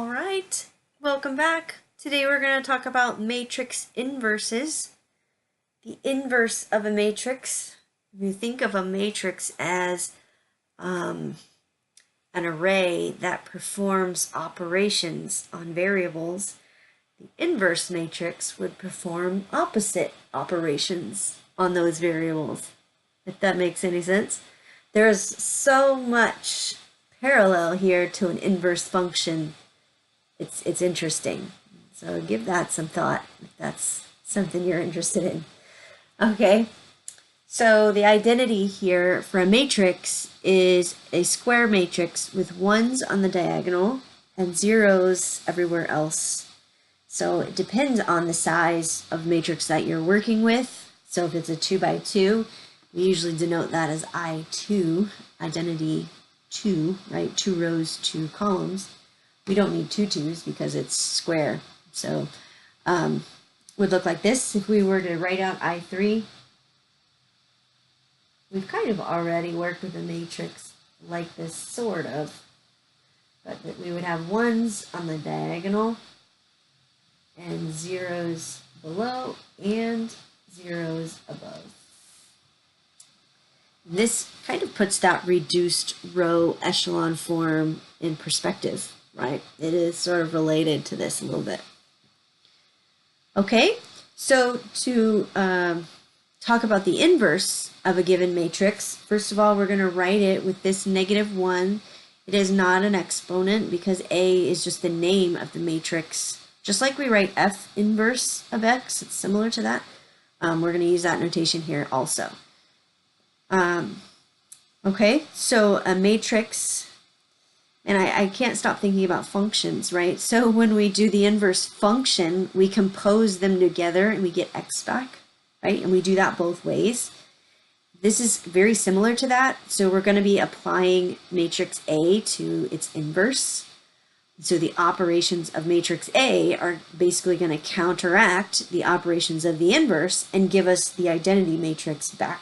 All right, welcome back. Today we're going to talk about matrix inverses. The inverse of a matrix, if you think of a matrix as an array that performs operations on variables, the inverse matrix would perform opposite operations on those variables, if that makes any sense. There's so much parallel here to an inverse function. It's interesting. So give that some thought if that's something you're interested in. Okay, so the identity here for a matrix is a square matrix with ones on the diagonal and zeros everywhere else. So it depends on the size of matrix that you're working with. So if it's a 2 by 2, we usually denote that as I2, identity 2, right? 2 rows, 2 columns. We don't need two 2's because it's square. So would look like this if we were to write out I3. We've kind of already worked with a matrix like this, sort of. But we would have ones on the diagonal and zeros below and zeros above. This kind of puts that reduced row echelon form in perspective, right? It is sort of related to this a little bit. Okay, so to talk about the inverse of a given matrix, first of all, we're going to write it with this -1. It is not an exponent because A is just the name of the matrix. Just like we write F inverse of X, it's similar to that. We're going to use that notation here also. Okay, so a matrix, and I can't stop thinking about functions, right? So when we do the inverse function, we compose them together and we get X back, right? And we do that both ways. This is very similar to that. So we're going to be applying matrix A to its inverse. So the operations of matrix A are basically going to counteract the operations of the inverse and give us the identity matrix back.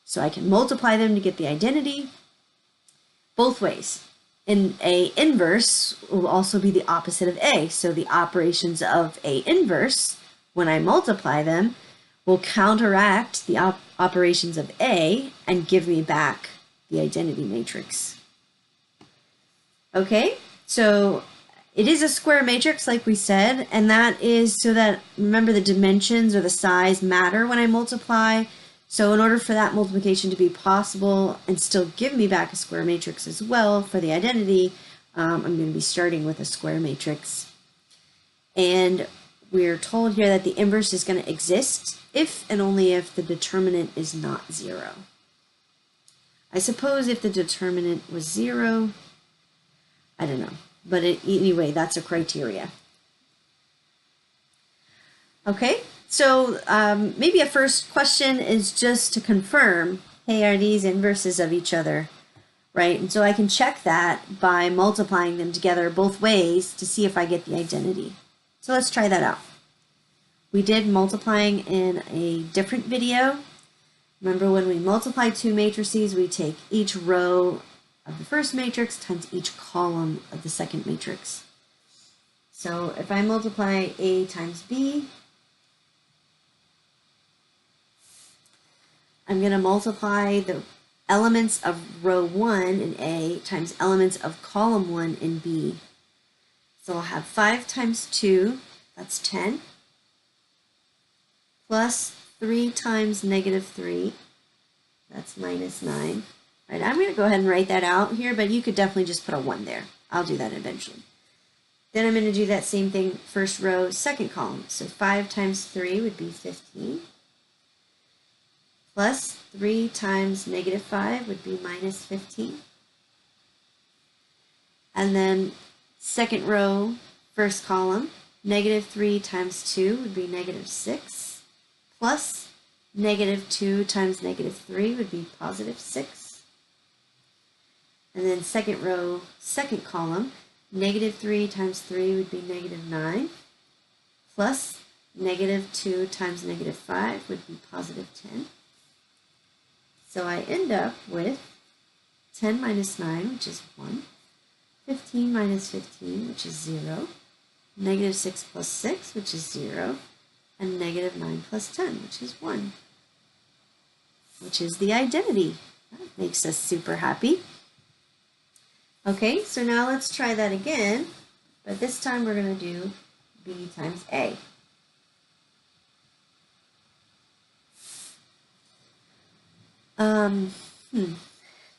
So I can multiply them to get the identity both ways. And A inverse will also be the opposite of A. So the operations of A inverse, when I multiply them, will counteract the operations of A and give me back the identity matrix. Okay, so it is a square matrix like we said, and that is so that, remember, the dimensions or the size matter when I multiply. So in order for that multiplication to be possible and still give me back a square matrix as well for the identity, I'm going to be starting with a square matrix. And we're told here that the inverse is going to exist if and only if the determinant is not 0. I suppose if the determinant was 0, I don't know. But anyway, that's a criteria. Okay. So maybe a first question is just to confirm, hey, are these inverses of each other, right? And so I can check that by multiplying them together both ways to see if I get the identity. So let's try that out. We did multiplying in a different video. Remember, when we multiply two matrices, we take each row of the first matrix times each column of the second matrix. So if I multiply A times B, I'm going to multiply the elements of row 1 in A times elements of column 1 in B. So I'll have 5 times 2, that's 10, plus 3 times -3, that's -9. Right, I'm going to go ahead and write that out here, but you could definitely just put a 1 there. I'll do that eventually. Then I'm going to do that same thing, first row, second column. So 5 times 3 would be 15. Plus 3 times -5 would be -15. And then second row, first column, -3 times 2 would be -6. Plus -2 times -3 would be +6. And then second row, second column, -3 times 3 would be -9. Plus -2 times -5 would be +10. So I end up with 10 minus 9, which is 1, 15 minus 15, which is 0. Negative 6 plus 6, which is 0. And negative 9 plus 10, which is 1. Which is the identity. That makes us super happy. Okay, so now let's try that again. But this time we're going to do B times A.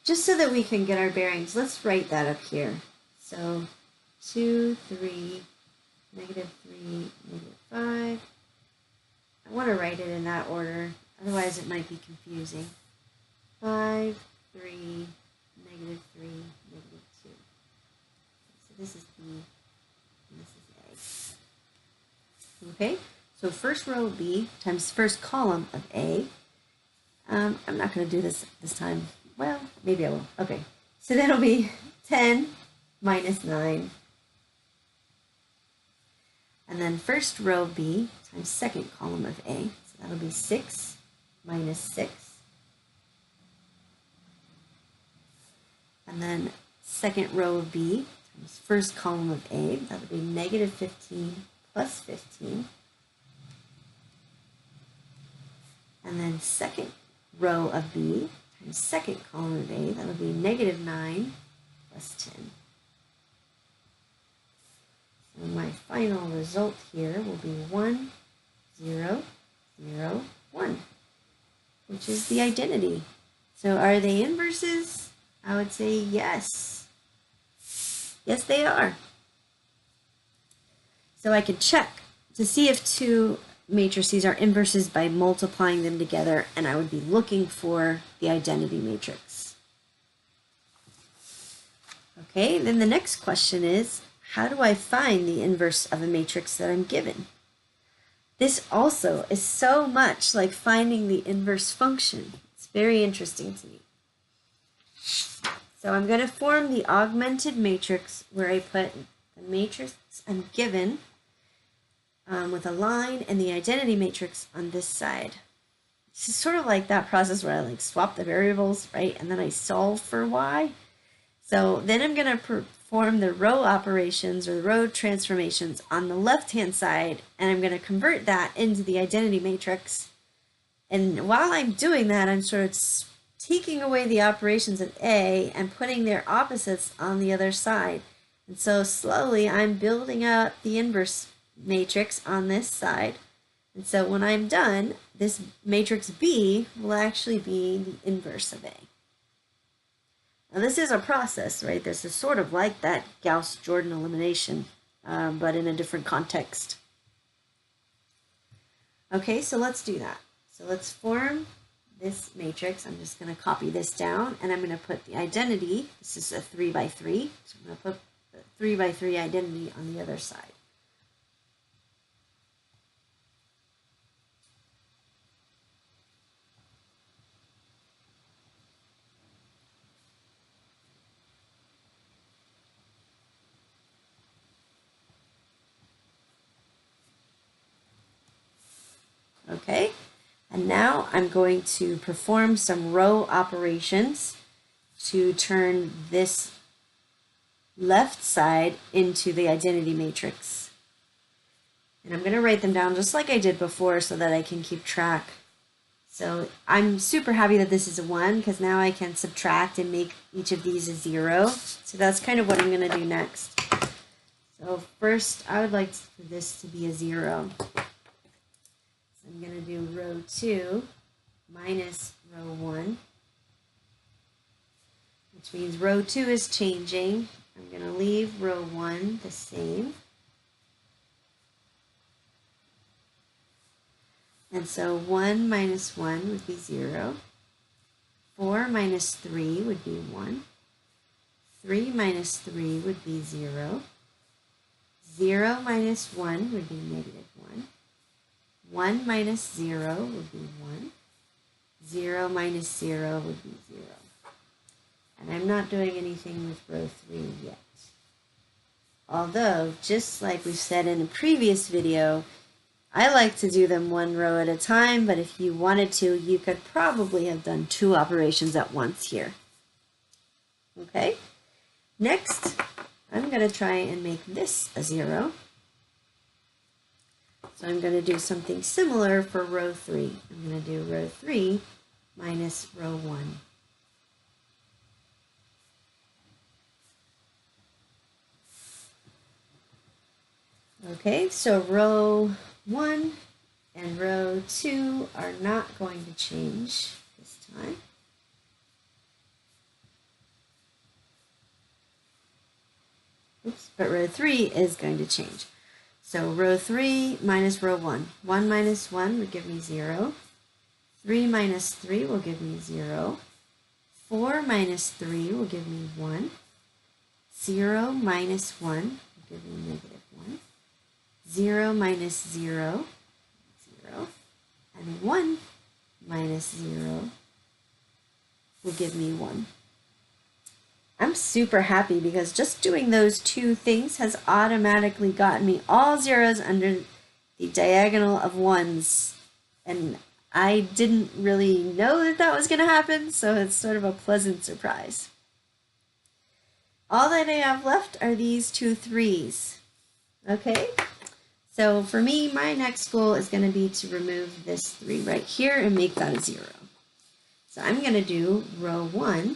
Just so that we can get our bearings, let's write that up here. So 2, 3, negative 3, negative 5. I want to write it in that order, otherwise it might be confusing. 5, 3, negative 3, negative 2. So this is B, and this is A. Okay, so first row of B times first column of A. I'm not going to do this time. Well, maybe I will. Okay, so that'll be 10 minus 9. And then first row B times second column of A. So that'll be 6 minus 6. And then second row of B times first column of A. That'll be negative 15 plus 15. And then second row of B times second column of A, that'll be negative 9 plus 10. So my final result here will be 1, 0, 0, 1, which is the identity. So are they inverses? I would say yes. Yes, they are. So I could check to see if two matrices are inverses by multiplying them together, and I would be looking for the identity matrix. Okay, then the next question is, how do I find the inverse of a matrix that I'm given? This also is so much like finding the inverse function. It's very interesting to me. So I'm going to form the augmented matrix where I put the matrix I'm given with a line and the identity matrix on this side. This is sort of like that process where I like swap the variables, right? And then I solve for y. So then I'm going to perform the row operations or the row transformations on the left-hand side, and I'm going to convert that into the identity matrix. And while I'm doing that, I'm sort of taking away the operations of A and putting their opposites on the other side. And so slowly I'm building up the inverse matrix on this side. And so when I'm done, this matrix B will actually be the inverse of A. Now this is a process, right? This is sort of like that Gauss-Jordan elimination, but in a different context. Okay, so let's do that. So let's form this matrix. I'm just going to copy this down, and I'm going to put the identity. This is a 3 by 3, so I'm going to put the 3 by 3 identity on the other side. Okay, and now I'm going to perform some row operations to turn this left side into the identity matrix. And I'm going to write them down just like I did before so that I can keep track. So I'm super happy that this is a 1 because now I can subtract and make each of these a 0. So that's kind of what I'm going to do next. So first I would like for this to be a 0. I'm going to do row 2 minus row 1, which means row 2 is changing. I'm going to leave row 1 the same. And so 1 minus 1 would be 0. 4 minus 3 would be 1. 3 minus 3 would be 0. 0 minus 1 would be negative 1. 1 minus 0 would be 1. 0 minus 0 would be 0. And I'm not doing anything with row 3 yet. Although, just like we've said in a previous video, I like to do them one row at a time, but if you wanted to, you could probably have done 2 operations at once here. Okay? Next, going to try and make this a 0. So I'm going to do something similar for row 3. I'm going to do row 3 minus row 1. Okay, so row 1 and row 2 are not going to change this time. Oops, but row 3 is going to change. So row 3 minus row 1. 1 minus 1 would give me 0. 3 minus 3 will give me 0. 4 minus 3 will give me 1. 0 minus 1 will give me negative 1. 0 minus 0, 0. And 1 minus 0 will give me 1. I'm super happy because just doing those two things has automatically gotten me all zeros under the diagonal of 1s. And I didn't really know that that was going to happen, so it's sort of a pleasant surprise. All that I have left are these two 3s. Okay? So for me, my next goal is going to be to remove this 3 right here and make that a 0. So I'm going to do row 1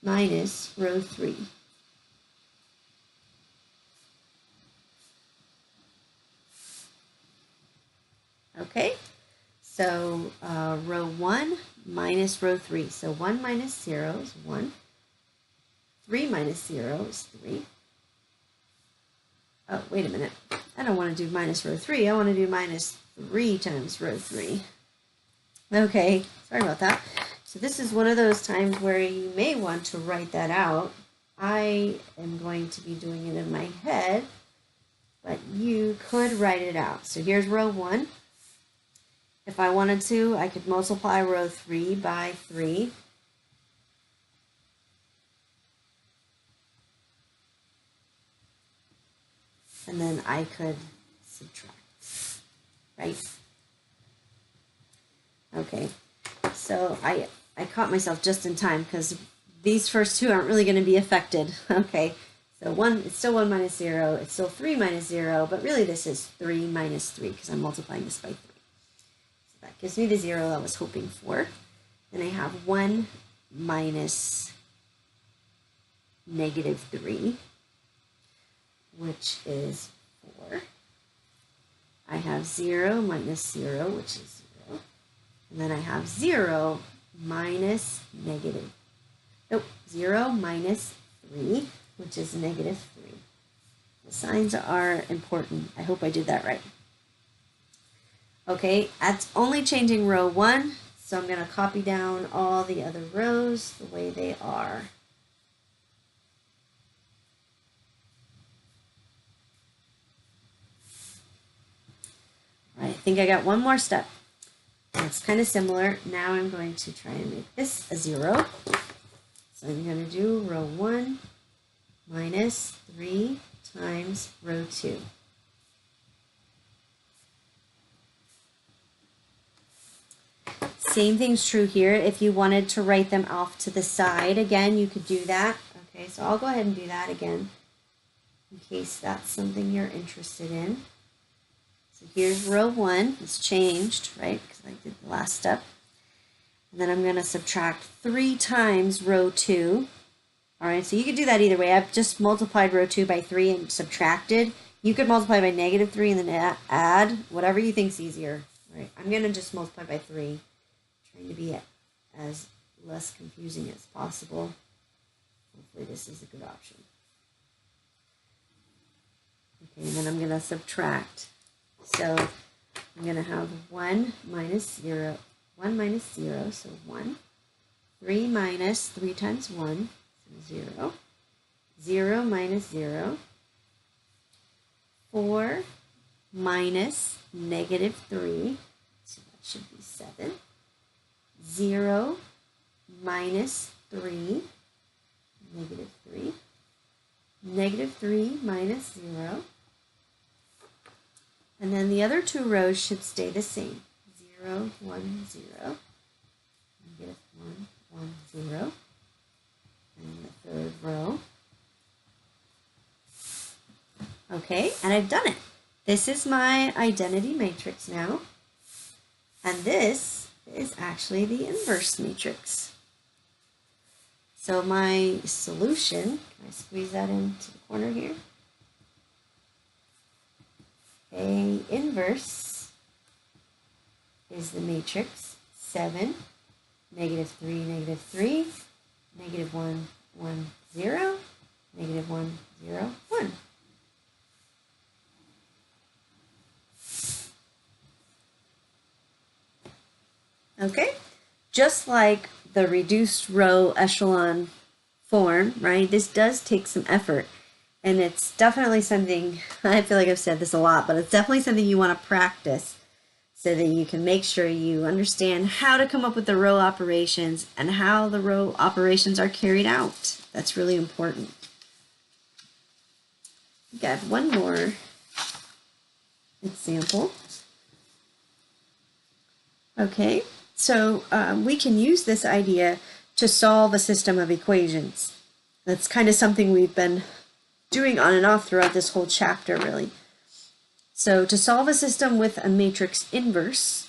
minus row 3. Okay, so row 1 minus row 3. So 1 minus 0 is 1. 3 minus 0 is 3. Oh, wait a minute. I don't want to do minus row 3. I want to do minus 3 times row 3. Okay, sorry about that. So this is one of those times where you may want to write that out. I am going to be doing it in my head, but you could write it out. So here's row 1. If I wanted to, I could multiply row 3 by 3. And then I could subtract, right? Okay, so I caught myself just in time because these first two aren't really going to be affected. Okay, so it's still 1 minus 0, it's still 3 minus 0, but really this is 3 minus 3 because I'm multiplying this by 3. So that gives me the 0 I was hoping for. Then I have 1 minus negative 3, which is 4. I have 0 minus 0, which is 0. And then I have 0 minus negative, 0 minus 3, which is negative 3. The signs are important. I hope I did that right. Okay, that's only changing row 1, so I'm going to copy down all the other rows the way they are. All right, I think I got one more step. It's kind of similar. Now I'm going to try and make this a 0. So I'm going to do row 1 minus 3 times row 2. Same thing's true here. If you wanted to write them off to the side, again, you could do that. Okay, so I'll go ahead and do that again in case that's something you're interested in. So here's row 1. It's changed, right, because I did the last step. And then I'm going to subtract 3 times row 2. All right, so you could do that either way. I've just multiplied row 2 by 3 and subtracted. You could multiply by negative 3 and then add, whatever you think is easier. All right, I'm going to just multiply by 3, trying to be as less confusing as possible. Hopefully this is a good option. Okay, and then I'm going to subtract. So I'm going to have 1 minus 0, 1 minus 0, so 1. 3 minus 3 times 1, so 0. 0 minus 0. 4 minus negative 3, so that should be 7. 0 minus 3, negative 3. Negative 3 minus 0. And then the other two rows should stay the same. 0, 1, 0. Negative 1, 1, 0. And the third row. Okay, and I've done it. This is my identity matrix now, and this is actually the inverse matrix. So my solution, can I squeeze that into the corner here? A inverse is the matrix 7, -3, -3, -1, 1, 0, -1, 0, 1. Okay, just like the reduced row echelon form, right? This does take some effort, and it's definitely something, I feel like I've said this a lot, but it's definitely something you want to practice so that you can make sure you understand how to come up with the row operations and how the row operations are carried out. That's really important. Got one more example. Okay, so we can use this idea to solve a system of equations. That's kind of something we've been doing on and off throughout this whole chapter, really. So to solve a system with a matrix inverse,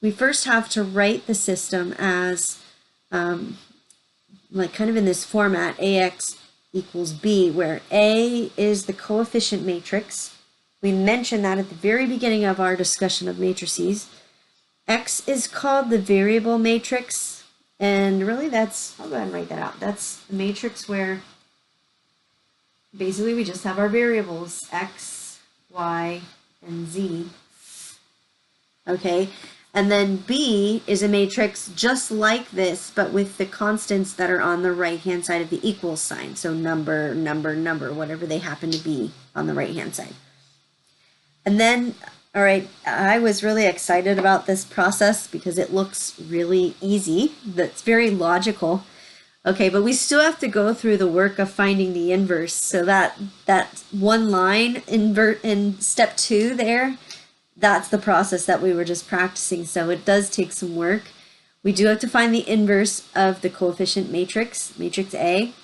we first have to write the system as like kind of in this format, AX equals B, where A is the coefficient matrix. We mentioned that at the very beginning of our discussion of matrices. X is called the variable matrix, and really that's, I'll go ahead and write that out. That's the matrix where basically we just have our variables, X, Y, and Z. Okay, and then B is a matrix just like this, but with the constants that are on the right-hand side of the equals sign. So number, number, number, whatever they happen to be on the right-hand side. And then, all right, I was really excited about this process because it looks really easy. That's very logical. Okay, but we still have to go through the work of finding the inverse. So that one line in step 2 there, that's the process that we were just practicing. So it does take some work. We do have to find the inverse of the coefficient matrix, matrix A.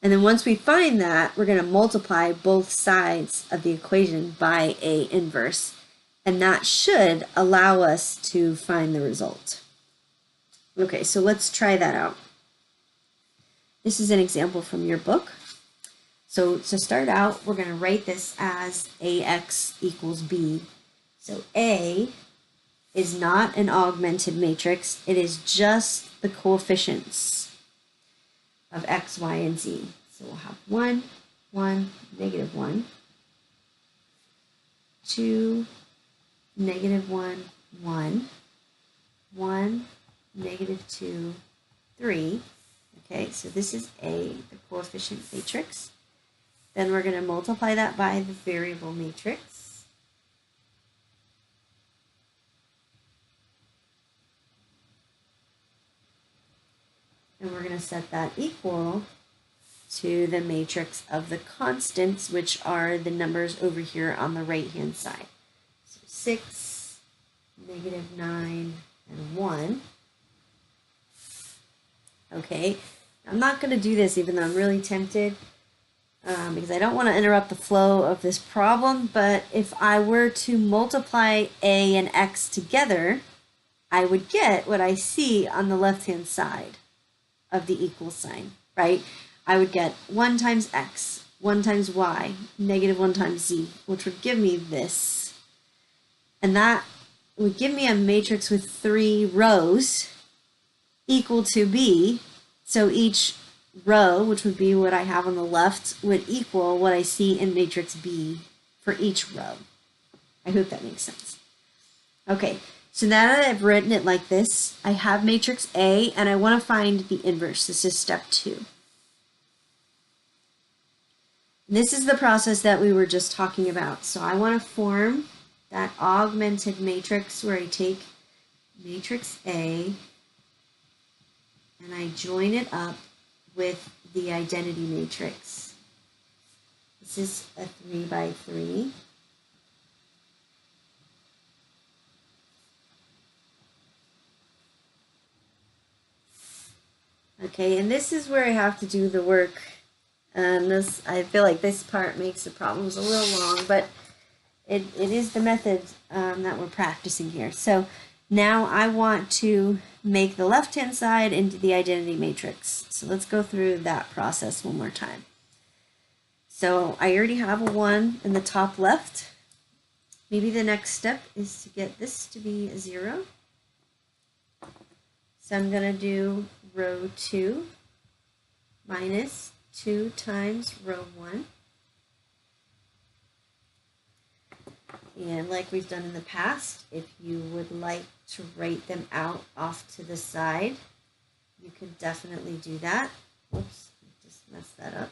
And then once we find that, we're going to multiply both sides of the equation by A inverse. And that should allow us to find the result. Okay, so let's try that out. This is an example from your book. So to start out, we're going to write this as AX equals B. So A is not an augmented matrix. It is just the coefficients of X, Y, and Z. So we'll have 1, 1, -1, 2, -1, 1, 1, -2, 3. Okay, so this is A, the coefficient matrix. Then we're going to multiply that by the variable matrix. And we're going to set that equal to the matrix of the constants, which are the numbers over here on the right-hand side. So 6, -9, and 1. Okay, I'm not going to do this even though I'm really tempted because I don't want to interrupt the flow of this problem, but if I were to multiply A and X together, I would get what I see on the left-hand side of the equal sign, right? I would get 1 times X, 1 times Y, -1 times Z, which would give me this. And that would give me a matrix with 3 rows equal to B. So each row, which would be what I have on the left, would equal what I see in matrix B for each row. I hope that makes sense. Okay, so now that I've written it like this, I have matrix A and I want to find the inverse. This is step 2. This is the process that we were just talking about. So I want to form that augmented matrix where I take matrix A and I join it up with the identity matrix. This is a 3 by 3. Okay, and this is where I have to do the work And this, I feel like this part makes the problems a little long, but it is the method that we're practicing here. So now I want to make the left-hand side into the identity matrix. So let's go through that process one more time. So I already have a 1 in the top left. Maybe the next step is to get this to be a 0. So I'm going to do row 2 minus 2 times row 1. And like we've done in the past, if you would like to write them out off to the side, you could definitely do that. Whoops, I just messed that up.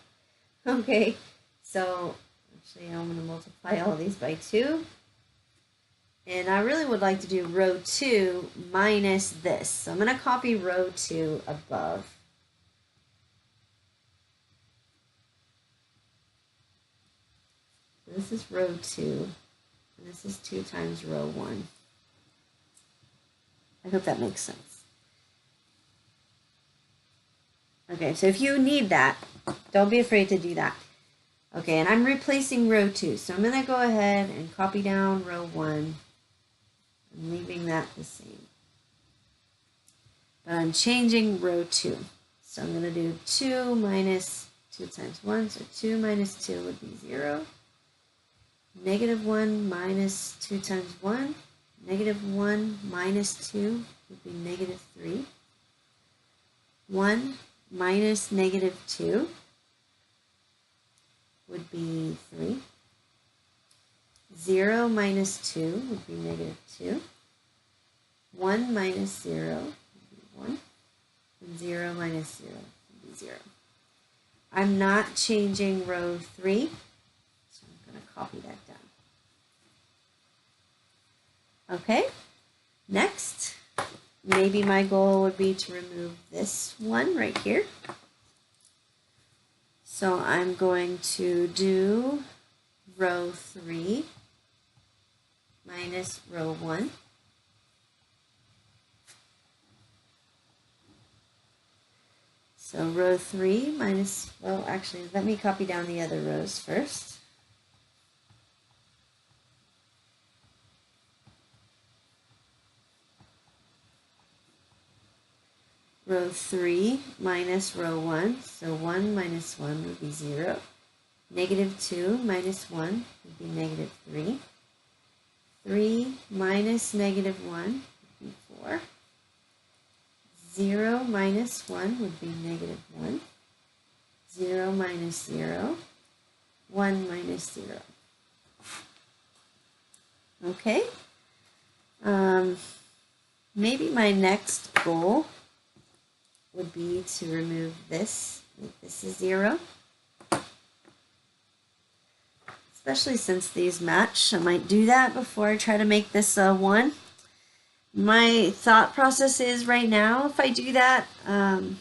Okay, so actually I'm going to multiply all these by 2. And I really would like to do row 2 minus this. So I'm going to copy row 2 above. This is row 2, and this is 2 times row 1. I hope that makes sense. Okay, so if you need that, don't be afraid to do that. Okay, and I'm replacing row 2, so I'm going to go ahead and copy down row 1. I'm leaving that the same. But I'm changing row 2. So I'm going to do 2 minus 2 times 1, so 2 minus 2 would be 0. Negative 1 minus 2 times 1. Negative 1 minus 2 would be negative 3. 1 minus negative 2 would be 3. 0 minus 2 would be negative 2. 1 minus 0 would be 1. And 0 minus 0 would be 0. I'm not changing row 3. Copy that down. Okay, next, maybe my goal would be to remove this one right here. So I'm going to do row 3 minus row 1. So row 3 minus, well, actually, let me copy down the other rows first. Row 3 minus row 1, so 1 minus 1 would be 0. Negative 2 minus 1 would be negative 3. 3 minus negative 1 would be 4. 0 minus 1 would be negative 1. 0 minus 0. 1 minus 0. Okay. Maybe my next goal would be to remove this, make this a 0. Especially since these match, I might do that before I try to make this a 1. My thought process is right now, if I do that, I'm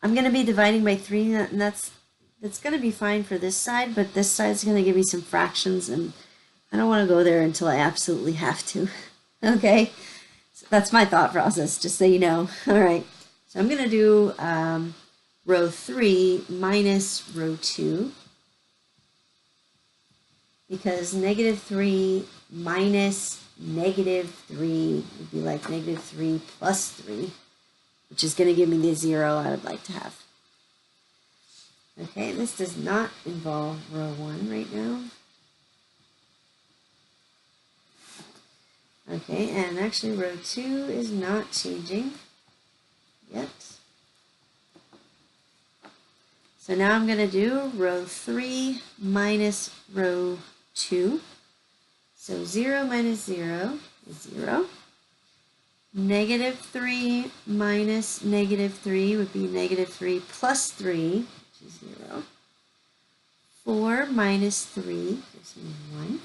going to be dividing by 3, and that's going to be fine for this side, but this side's going to give me some fractions, and I don't want to go there until I absolutely have to. Okay? That's my thought process, just so you know. All right, so I'm going to do row 3 minus row 2, because negative 3 minus negative 3 would be like negative 3 plus 3, which is going to give me the 0 I would like to have. Okay, this does not involve row 1 right now. Okay, and actually row 2 is not changing yet. So now I'm going to do row 3 minus row 2. So 0 minus 0 is 0. Negative 3 minus negative 3 would be negative 3 plus 3, which is 0. 4 minus 3 gives me 1.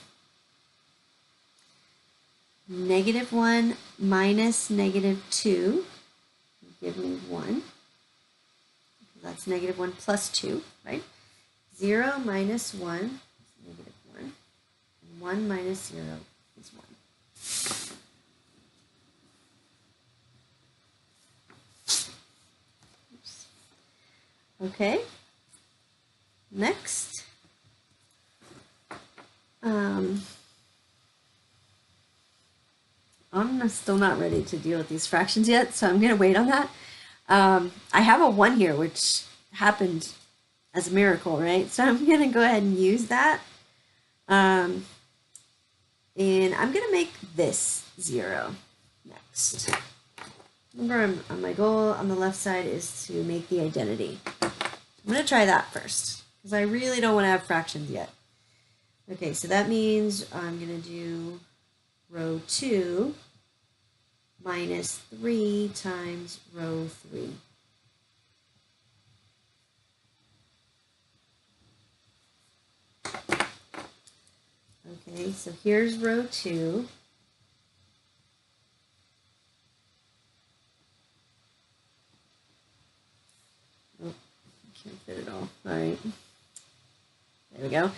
Negative 1 minus negative 2 will give me 1. That's negative 1 plus 2, right? 0 minus 1 is negative 1. And 1 minus 0 is 1. Oops. Okay, Next, I'm still not ready to deal with these fractions yet, so I'm going to wait on that. I have a 1 here, which happened as a miracle, right? So I'm going to go ahead and use that. And I'm going to make this 0 next. Remember, my goal on the left side is to make the identity. I'm going to try that first, because I really don't want to have fractions yet. Okay, so that means I'm going to do row 2 minus 3 times row 3. Okay, so here's row 2. Oh, can't fit it all. All right. There we go.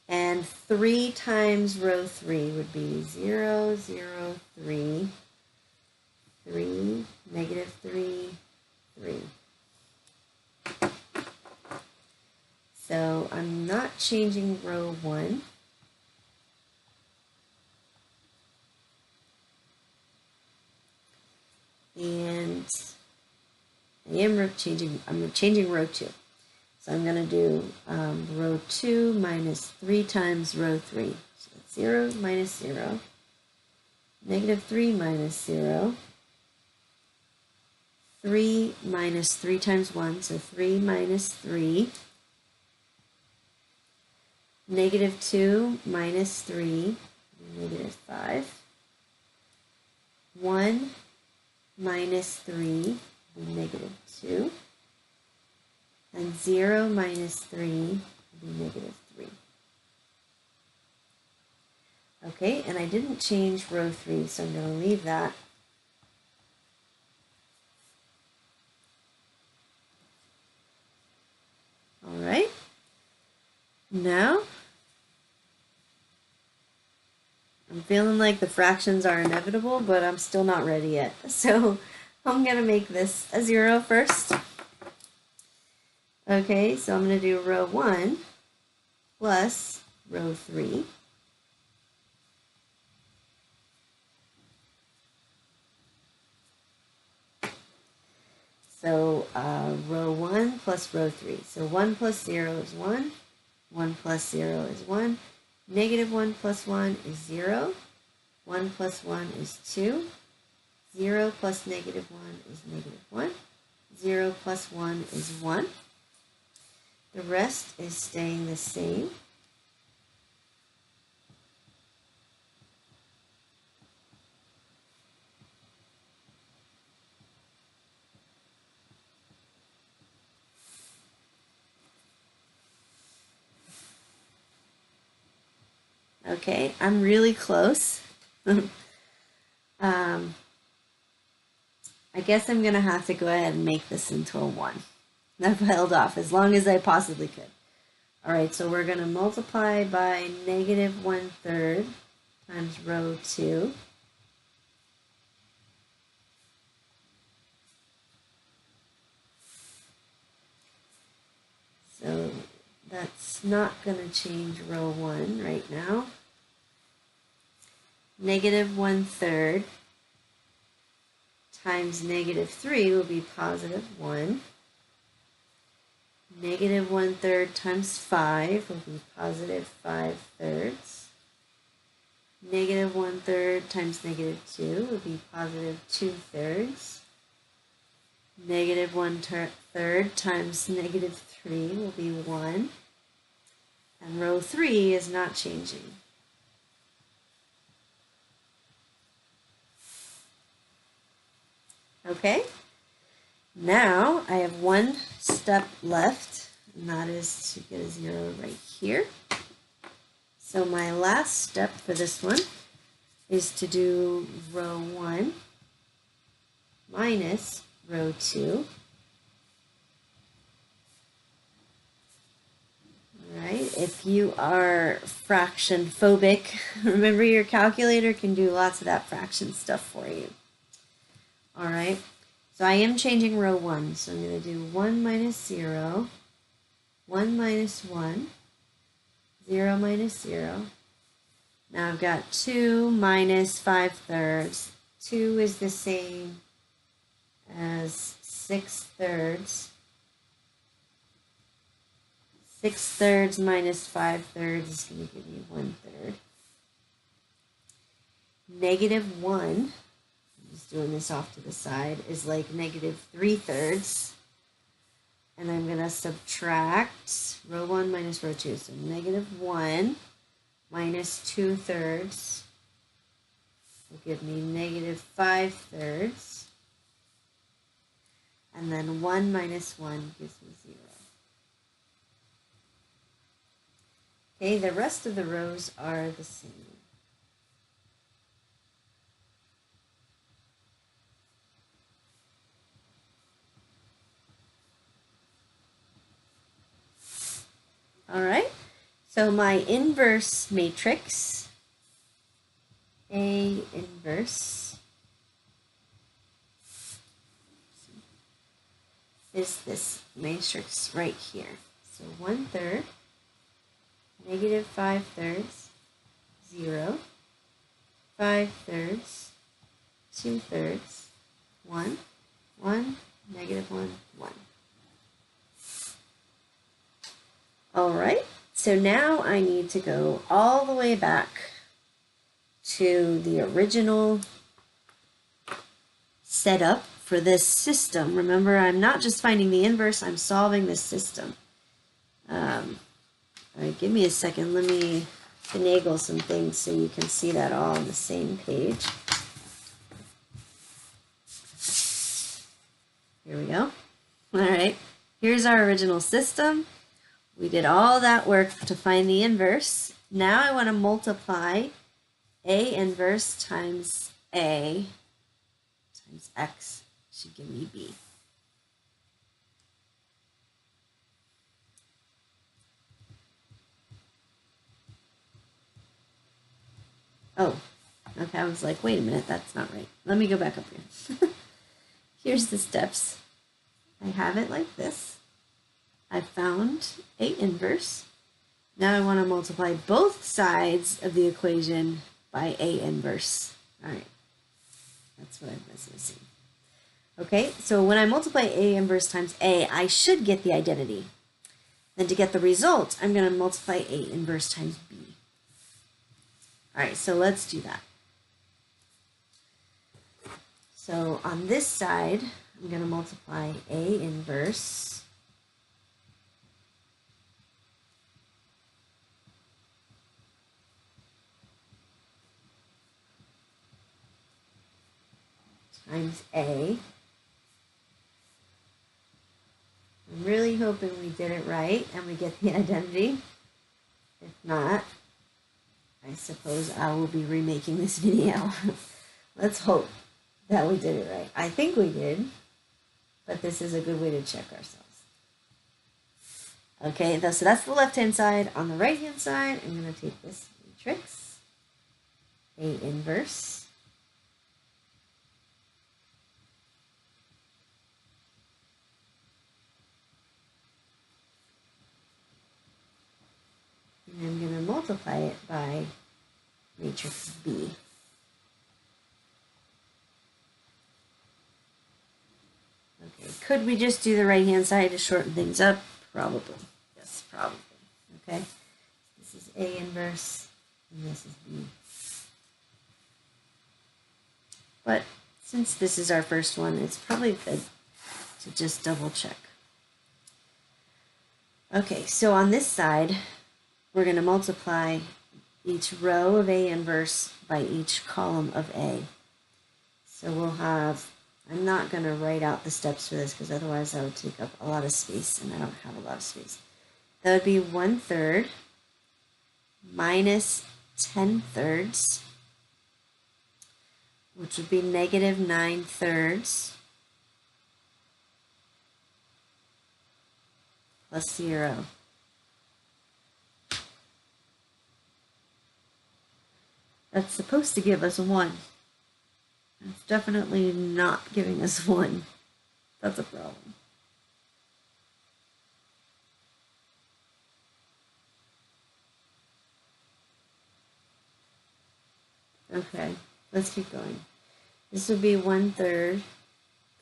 And 3 times row 3 would be 0, 0, 3, 3, negative 3, 3. So I'm not changing row 1. And I'm changing row 2. So I'm going to do row 2 minus 3 times row 3. So that's 0 minus 0. Negative 3 minus 0. 3 minus 3 times 1, so 3 minus 3. Negative 2 minus 3, negative 5. 1 minus 3, negative 2. And 0 minus 3 will be negative 3. Okay, and I didn't change row 3, so I'm going to leave that. All right. Now, I'm feeling like the fractions are inevitable, but I'm still not ready yet. So I'm going to make this a 0 first. Okay, so I'm going to do row 1 plus row 3. So row 1 plus row 3. So 1 plus 0 is 1. 1 plus 0 is 1. Negative 1 plus 1 is 0. 1 plus 1 is 2. 0 plus negative 1 is negative 1. 0 plus 1 is 1. The rest is staying the same. Okay, I'm really close. I guess I'm going to have to go ahead and make this into a 1. I've held off as long as I possibly could. All right, so we're going to multiply by negative 1/3 times row 2. So that's not going to change row 1 right now. Negative 1/3 times negative 3 will be positive 1. Negative 1/3 times 5 will be positive 5/3. Negative 1/3 times negative 2 will be positive 2/3. Negative 1/3 times negative 3 will be 1. And row 3 is not changing. Okay, now I have one step left, and that is to get a 0 right here. So my last step for this one is to do row 1 minus row 2. All right, if you are fraction phobic, remember your calculator can do lots of that fraction stuff for you. All right, so I am changing row 1, so I'm going to do 1 minus 0 1 minus 1, 0 minus 0. Now I've got 2 minus 5/3. 2 is the same as 6/3. 6/3 minus 5/3 is going to give me 1/3. Negative 1, I'm just doing this off to the side, is like negative 3/3. And I'm going to subtract row 1 minus row 2. So negative 1 minus 2/3 will give me negative 5/3. And then 1 minus 1 gives me 0. Okay, the rest of the rows are the same. All right, so my inverse matrix, A inverse, is this matrix right here. So 1/3, negative 5/3, 0, 5/3, 2/3, 1, 1, negative 1, 1. All right, so now I need to go all the way back to the original setup for this system. Remember, I'm not just finding the inverse, I'm solving this system. All right, give me a second. Let me finagle some things so you can see that all on the same page. Here we go. All right, here's our original system. We did all that work to find the inverse. Now I want to multiply A inverse times A times X should give me B. Oh, okay, I was like, wait a minute, that's not right. Let me go back up here. Here's the steps. I have it like this. I found A inverse. Now I want to multiply both sides of the equation by A inverse. All right, that's what I was missing. Okay, so when I multiply A inverse times A, I should get the identity. Then to get the result, I'm going to multiply A inverse times B. All right, so let's do that. So on this side, I'm going to multiply A inverse times A. I'm really hoping we did it right and we get the identity. If not, I suppose I will be remaking this video. Let's hope that we did it right. I think we did, but this is a good way to check ourselves. Okay, so that's the left-hand side. On the right-hand side, I'm going to take this matrix, A inverse, and I'm going to multiply it by matrix B. Okay, could we just do the right-hand side to shorten things up? Probably. Yes, probably. Okay, this is A inverse, and this is B. But since this is our first one, it's probably good to just double check. Okay, so on this side, we're going to multiply each row of A inverse by each column of A. So we'll have, I'm not going to write out the steps for this because otherwise that would take up a lot of space, and I don't have a lot of space. That would be 1/3 minus 10/3, which would be negative 9/3 plus 0. That's supposed to give us 1. It's definitely not giving us 1. That's a problem. Okay, let's keep going. This would be 1/3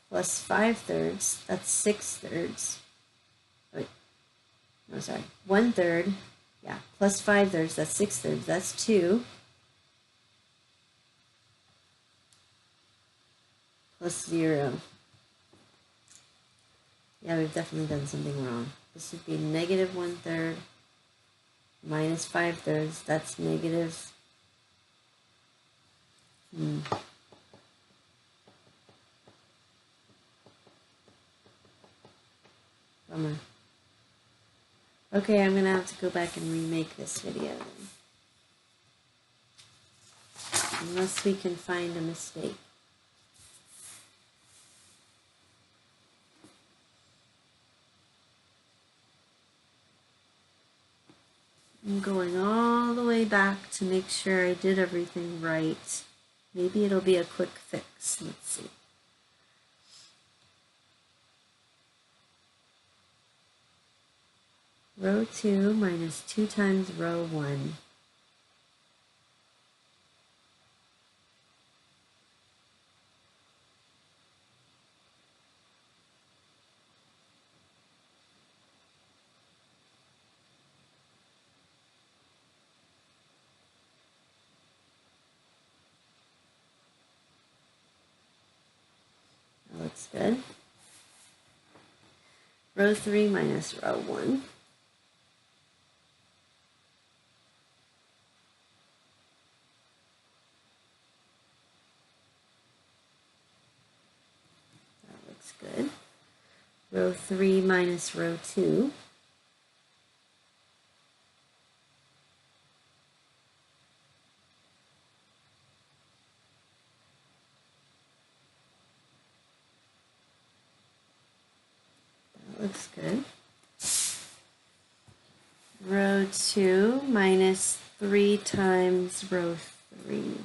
plus 5/3. That's 6/3. Wait, no, sorry. 1/3, yeah, plus 5/3. That's 6/3. That's 2. Plus 0. Yeah, we've definitely done something wrong. This would be negative 1/3 minus 5/3. That's negative. Bummer. Okay, I'm gonna have to go back and remake this video then. Unless we can find a mistake. I'm going all the way back to make sure I did everything right. Maybe it'll be a quick fix. Let's see. Row 2 minus 2 times row 1. That looks good. Row 3 minus row 1. That looks good. Row 3 minus row 2. That looks good. Row 2 minus 3 times row 3.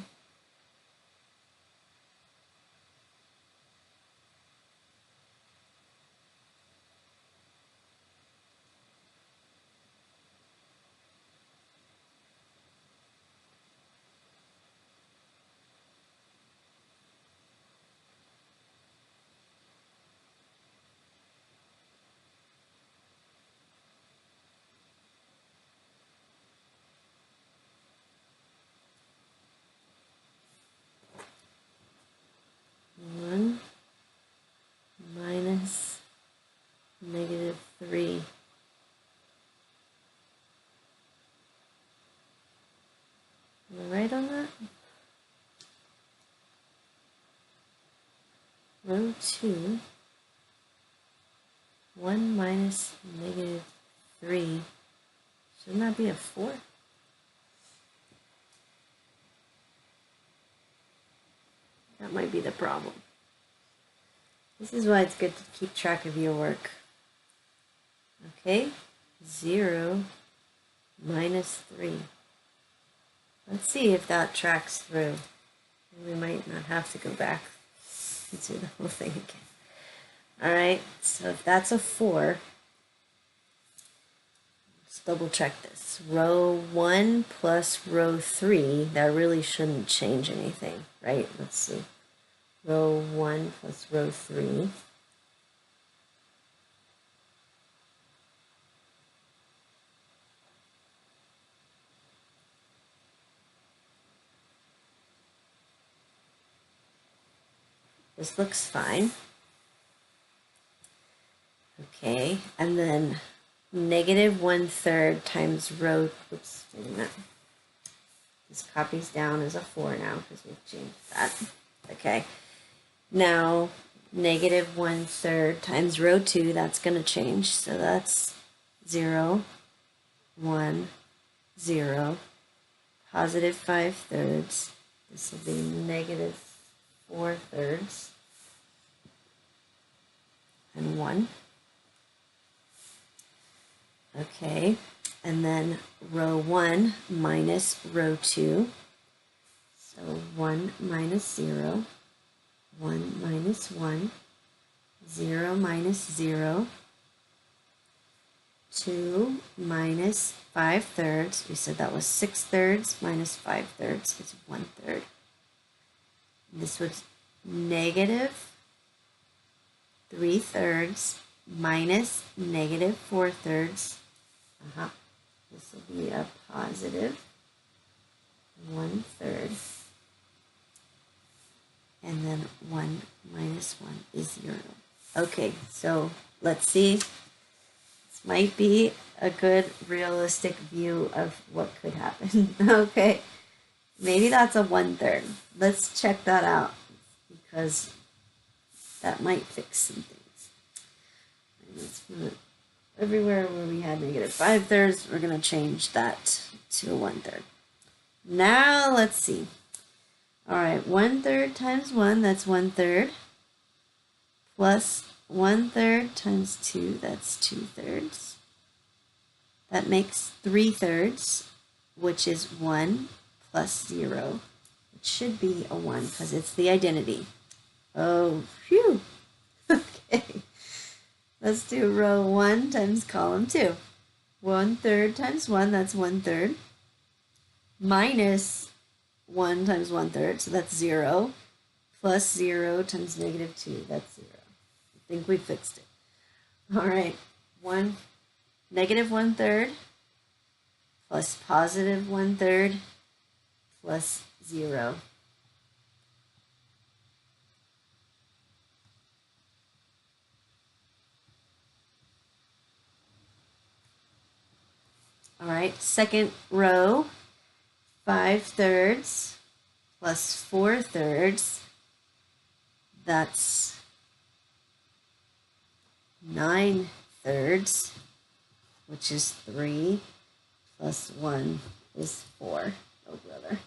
Minus negative 3. Am I right on that? Row 2, 1 minus negative 3. Shouldn't that be a 4? That might be the problem. This is why it's good to keep track of your work. Okay, 0 minus 3. Let's see if that tracks through. We might not have to go back and do the whole thing again. Alright, so if that's a 4, let's double check this. Row 1 plus row 3, that really shouldn't change anything, right? Let's see. Row 1 plus row 3. This looks fine. Okay, and then negative 1/3 times row, oops, wait a minute. This copies down as a 4 now because we've changed that. Okay, now negative 1/3 times row 2, that's going to change. So that's 0, 1, 0, positive 5/3. This will be negative 4/3 and 1. Okay, and then row 1 minus row 2. So 1 minus 0, 1 minus 1, 0 minus 0, 2 minus 5/3. We said that was 6/3 minus 5/3 is 1/3. This was negative 3/3 minus negative 4/3. This will be a positive 1/3. And then 1 minus 1 is 0. Okay, so let's see. This might be a good realistic view of what could happen. Okay, maybe that's a 1/3. Let's check that out because that might fix some things. And let's put it everywhere where we had negative 5/3, we're going to change that to a 1/3. Now let's see. All right, 1/3 times 1, that's 1/3. Plus 1/3 times 2, that's 2/3. That makes 3/3, which is 1 plus 0. It should be a 1 because it's the identity. Oh, phew. Okay. Let's do row 1 times column 2. 1/3 times 1, that's 1/3. Minus 1 times 1/3, so that's 0. Plus 0 times negative 2, that's 0. I think we fixed it. All right, negative 1/3 plus positive 1/3 plus 0. All right, second row, 5/3 plus 4/3, that's 9/3, which is 3, plus 1 is 4. Oh, brother.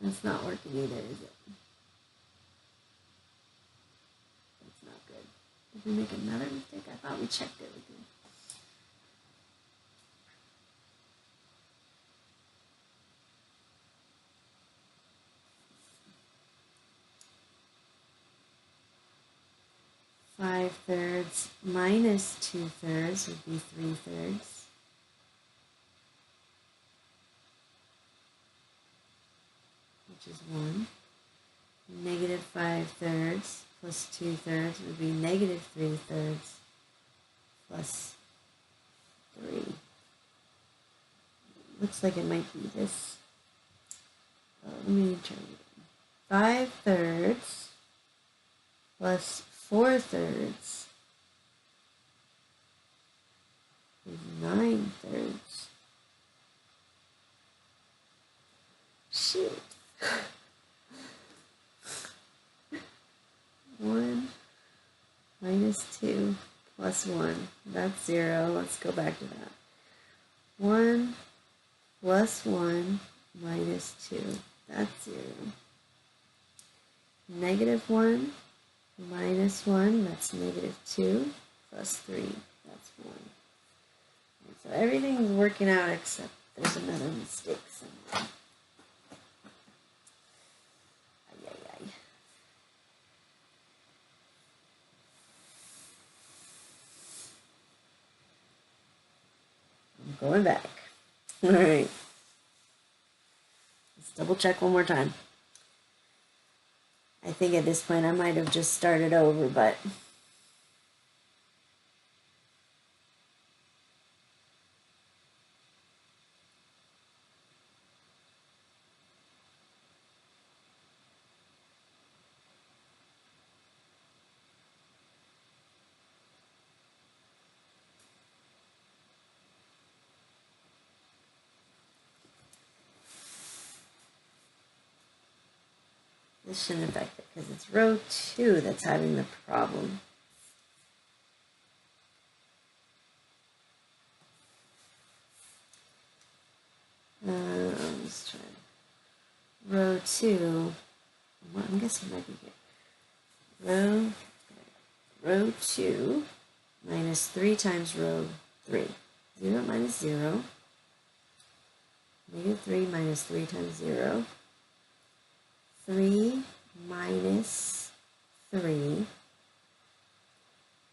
That's not working either, is it? That's not good. Did we make another mistake? I thought we checked everything. Five-thirds minus 2/3 would be 3/3. Which is 1. Negative 5/3 plus 2/3 would be negative 3/3 plus 3. Looks like it might be this. Let me try it again. 5/3 plus 4/3 is 9/3. Shoot. 1 minus 2 plus 1. That's 0. Let's go back to that. 1 plus 1 minus 2. That's 0. Negative 1 minus 1. That's negative 2 plus 3. That's 1. And so everything's working out except there's another mistake somewhere. Going back. All right. Let's double check one more time. I think at this point I might have just started over, but this shouldn't affect it because it's row 2 that's having the problem. Let's try row 2. Well, I'm guessing it might be here. Row 2 minus 3 times row 3. 0 minus 0. Negative 3 minus 3 times 0. 3 minus 3,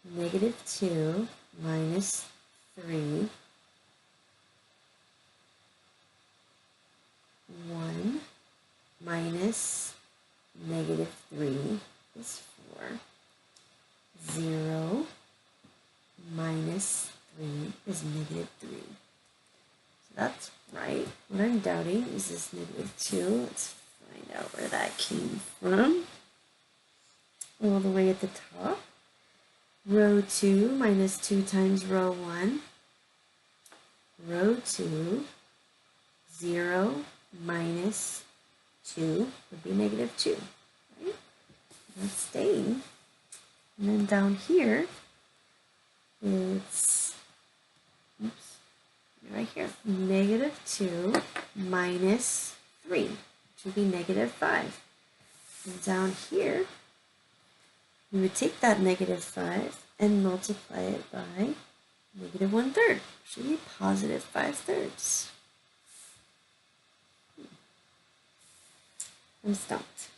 negative 2 minus 3, 1 minus negative 3 is 4. 0 minus 3 is negative 3. So that's right. What I'm doubting is this negative 2. Let's find out where that came from. All the way at the top. Row 2 minus 2 times row 1. Row 2, 0 minus 2 would be negative 2. Right? That's staying. And then down here, it's, oops, right here, negative 2 minus 3, which would be negative 5. And down here, we would take that negative 5 and multiply it by negative 1/3, should be positive 5/3. I'm stumped.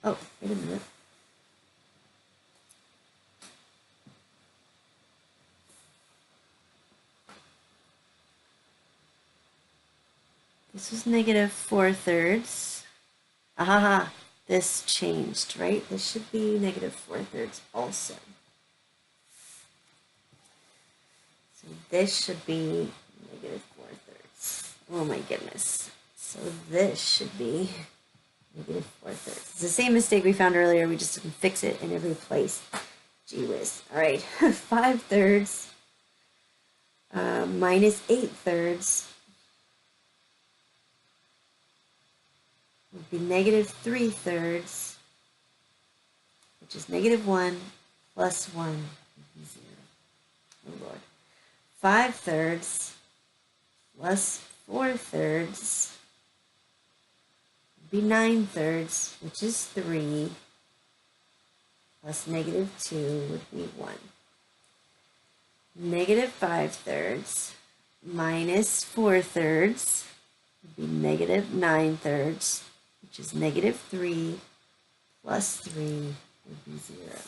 Oh, wait a minute. This was negative 4/3. Aha, this changed, right? This should be negative 4/3 also. So this should be negative 4/3. Oh my goodness. So this should be negative 4/3. It's the same mistake we found earlier. We just didn't fix it in every place. Gee whiz. All right, 5/3 minus 8/3 would be negative 3/3, which is negative 1 plus 1 would be 0. Oh Lord. 5/3 plus 4/3 would be 9/3, which is 3, plus negative 2 would be 1. Negative 5/3 minus 4/3 would be negative 9/3, which is negative 3 plus 3 would be 0.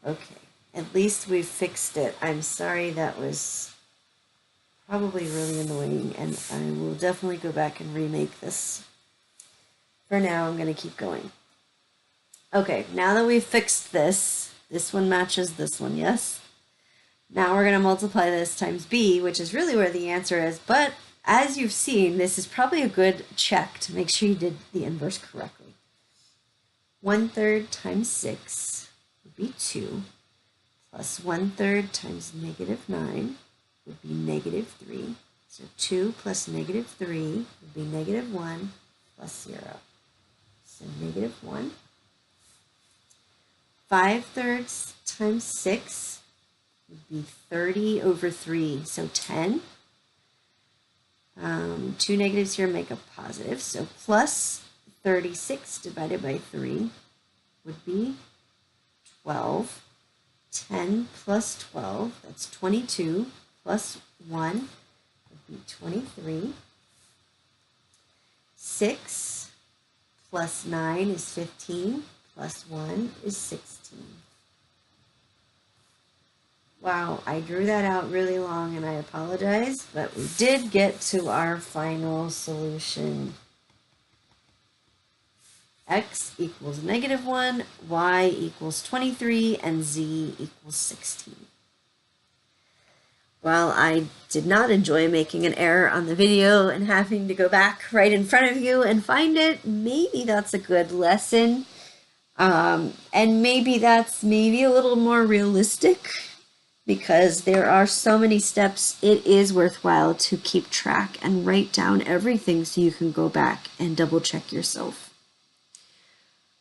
Okay, at least we fixed it. I'm sorry, that was probably really annoying, and I will definitely go back and remake this. For now, I'm going to keep going. Okay, now that we've fixed this, this one matches this one, yes? Now we're going to multiply this times b, which is really where the answer is, but as you've seen, this is probably a good check to make sure you did the inverse correctly. 1/3 times 6 would be 2, plus 1/3 times negative 9 would be negative 3. So 2 plus negative 3 would be negative 1 plus 0. So negative 1. 5/3 times 6 would be 30 over 3, so 10. 2 negatives here make a positive, so plus 36 divided by 3 would be 12. 10 plus 12, that's 22, plus 1 would be 23. 6 plus 9 is 15, plus 1 is 16. Wow, I drew that out really long and I apologize, but we did get to our final solution. X equals negative 1, Y equals 23, and Z equals 16. While I did not enjoy making an error on the video and having to go back right in front of you and find it, maybe that's a good lesson. And maybe that's maybe a little more realistic, because there are so many steps. It is worthwhile to keep track and write down everything so you can go back and double check yourself.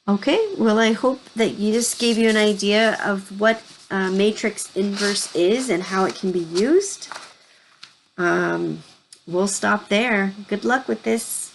Okay, well, I hope that you just gave you an idea of what matrix inverse is and how it can be used. We'll stop there. Good luck with this.